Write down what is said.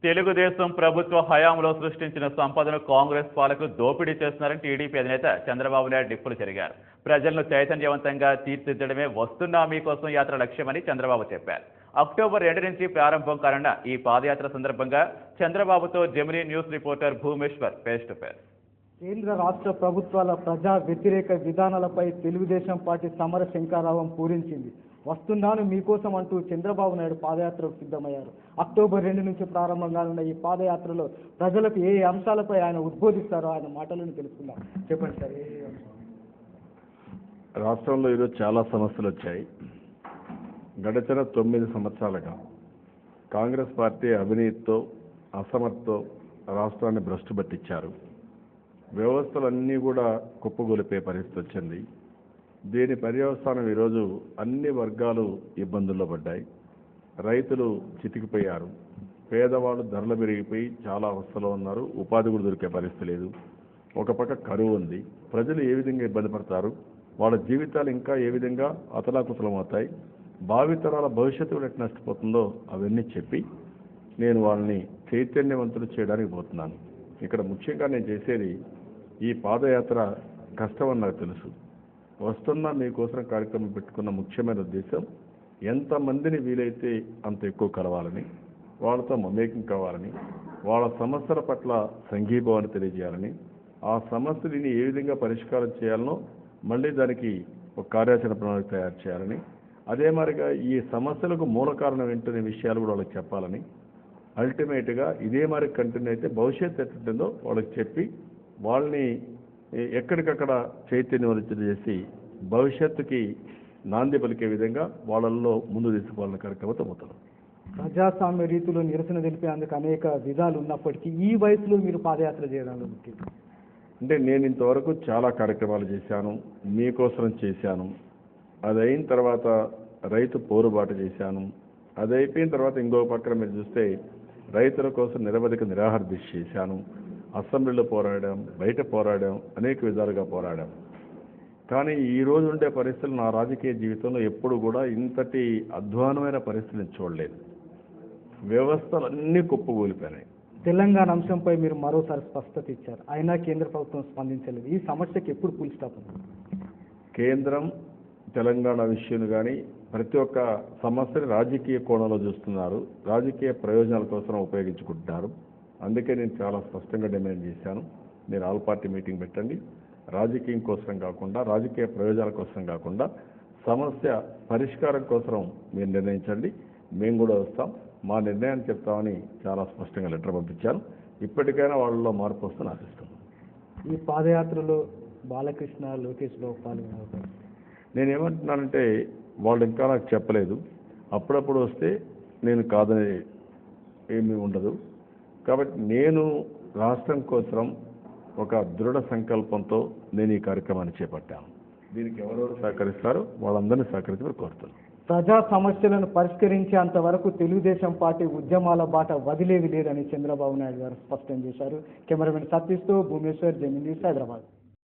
తెలుగుదేశం ప్రభుత్వ హయాంలో సృష్టించిన సంపదను కాంగ్రెస్ పాలకులు దోపిడీ చేస్తున్నారని టీడీపీ అధినేత చంద్రబాబు నాయుడు నిప్పులు చెరిగారు. ప్రజలను చైతన్యవంతంగా తీర్చిదిద్దడమే వస్తున్నా మీకోసం యాత్ర లక్ష్యమని చంద్రబాబు చెప్పారు. అక్టోబర్ 2 నుంచి ప్రారంభం కానున్న ఈ పాదయాత్ర సందర్భంగా చంద్రబాబుతో Gemini news reporter Bhumeshwar face to face. కేంద్ర రాష్ట్ర ప్రభుత్వాల ప్రజా వ్యతిరేక విధానాలపై తెలుగుదేశం పార్టీ సమర శంఖారావం పూరించింది. వస్తున్నాను మీకోసం అంటూ చంద్రబాబు నాయుడు పాదయాత్రకు సిద్ధమయ్యారు. అక్టోబర్ 2 నుంచి ప్రారంభం కానున్న ఈ పాదయాత్రలో ప్రజలకు ఏ అంశాలపై ఆయన ఉద్బోధిస్తారో ఆయన మాటలను తెలుసుకుందాం. చెప్పండి సార్. రాష్ట్రంలో ఈరోజు చాలా సమస్యలు వచ్చాయి. గడిచిన 9 సంవత్సరాలుగా కాంగ్రెస్ పార్టీ అవినీతితో అసమర్థతో రాష్ట్రాన్ని భ్రష్టు పట్టించారు. వ్యవస్థలన్నీ కూడా కుప్పగొలిపే పరిస్థితి వచ్చింది. దీని పర్యవసానం ఈరోజు అన్ని వర్గాలు ఇబ్బందుల్లో పడ్డాయి. రైతులు చితికిపోయారు. పేదవాళ్ళు ధరలు పెరిగిపోయి చాలా అవస్థలో ఉన్నారు. ఉపాధి కూడా దొరికే పరిస్థితి లేదు. ఒక పక్క కరువు ఉంది. ప్రజలు ఏ విధంగా ఇబ్బంది పడతారు, వాళ్ళ జీవితాలు ఇంకా ఏ విధంగా అతలాకుతలమవుతాయి, భావితరాల భవిష్యత్తు కూడా ఎట్లా నష్టపోతుందో అవన్నీ చెప్పి నేను వాళ్ళని చైతన్యవంతులు చేయడానికి పోతున్నాను. ఇక్కడ ముఖ్యంగా నేను చేసేది ఈ పాదయాత్ర కష్టమని నాకు తెలుసు. వస్తున్నా మీకోసం కార్యక్రమం పెట్టుకున్న ముఖ్యమైన ఉద్దేశం ఎంతమందిని వీలైతే అంత ఎక్కువ కలవాలని, వాళ్ళతో మమేకం కావాలని, వాళ్ళ సమస్యల పట్ల సంఘీభావాన్ని తెలియజేయాలని, ఆ సమస్యలని ఏ విధంగా పరిష్కారం చేయాలనో మళ్ళీ దానికి ఒక కార్యాచరణ ప్రణాళిక తయారు చేయాలని, అదే మాదిరిగా ఈ సమస్యలకు మూల కారణం ఏంటనే విషయాలు కూడా వాళ్ళకి చెప్పాలని, అల్టిమేట్గా ఇదే మరి కంటిన్యూ అయితే భవిష్యత్తు ఎట్టుంటుందో వాళ్ళకి చెప్పి వాళ్ళని ఎక్కడికక్కడ చైతన్యవంతులు చేసి భవిష్యత్తుకి నాంది పలికే విధంగా వాళ్ళల్లో ముందు తీసుకోవాలన్న కార్యక్రమంతో పోతున్నాం. ప్రజాస్వామ్య రీతిలో నిరసన తెలిపేందుకు అనేక విధాలు ఉన్నప్పటికీ ఈ వయసులో మీరు పాదయాత్ర చేయడంలో ముఖ్యం అంటే నేను ఇంతవరకు చాలా కార్యక్రమాలు చేశాను, మీకోసం చేశాను. అది అయిన తర్వాత రైతు పోరుబాటు చేశాను. అది అయిపోయిన తర్వాత ఇంకో పక్కన మీరు చూస్తే రైతుల కోసం నిరవధిక నిరాహార దీక్ష చేశాను. అసెంబ్లీలో పోరాడాం, బయట పోరాడాం, అనేక విధాలుగా పోరాడాం. కానీ ఈ రోజు ఉండే పరిస్థితులు నా రాజకీయ జీవితంలో ఎప్పుడు కూడా ఇంతటి అధ్వానమైన పరిస్థితిని చూడలేదు. వ్యవస్థలన్నీ కుప్పకూలిపోయినాయి. తెలంగాణ అంశంపై మీరు మరోసారి స్పష్టత ఇచ్చారు, అయినా కేంద్ర ప్రభుత్వం స్పందించలేదు. ఈ సమస్యకి ఎప్పుడు ఫుల్ స్టాప్ ఉంది? కేంద్రం తెలంగాణ విషయం కానీ ప్రతి ఒక్క సమస్యని రాజకీయ కోణంలో చూస్తున్నారు, రాజకీయ ప్రయోజనాల కోసం ఉపయోగించుకుంటున్నారు. అందుకే నేను చాలా స్పష్టంగా డిమాండ్ చేశాను, మీరు ఆల్ పార్టీ మీటింగ్ పెట్టండి, రాజకీయం కోసం కాకుండా, రాజకీయ ప్రయోజనాల కోసం కాకుండా సమస్య పరిష్కారం కోసం మీరు నిర్ణయించండి, మేము కూడా వస్తాం, మా నిర్ణయాన్ని చెప్తామని చాలా స్పష్టంగా లెటర్ పంపించాను. ఇప్పటికైనా వాళ్ళలో మార్పు వస్తుందని ఆశిస్తున్నాను. ఈ పాదయాత్రలో బాలకృష్ణ, లోకేష్ బాబు పాల్గొన్నారు. నేనేమంటున్నానంటే వాళ్ళు ఇంకా నాకు చెప్పలేదు. అప్పుడప్పుడు వస్తే నేను కాదని ఏమీ ఉండదు. కాబట్టి నేను రాష్ట్రం కోసం ఒక దృఢ సంకల్పంతో నేను ఈ కార్యక్రమాన్ని చేపట్టాను. దీనికి ఎవరెవరు సహకరిస్తారో వాళ్ళందరినీ సహకరించమని కోరుతున్నాను. ప్రజా సమస్యలను పరిష్కరించేంత వరకు తెలుగుదేశం పార్టీ ఉద్యమాల బాట వదిలేది లేదని చంద్రబాబు నాయుడు గారు స్పష్టం చేశారు. కెమెరామెన్ సతీష్తో భూమేశ్వర్, జెమినీ న్యూస్, హైదరాబాద్.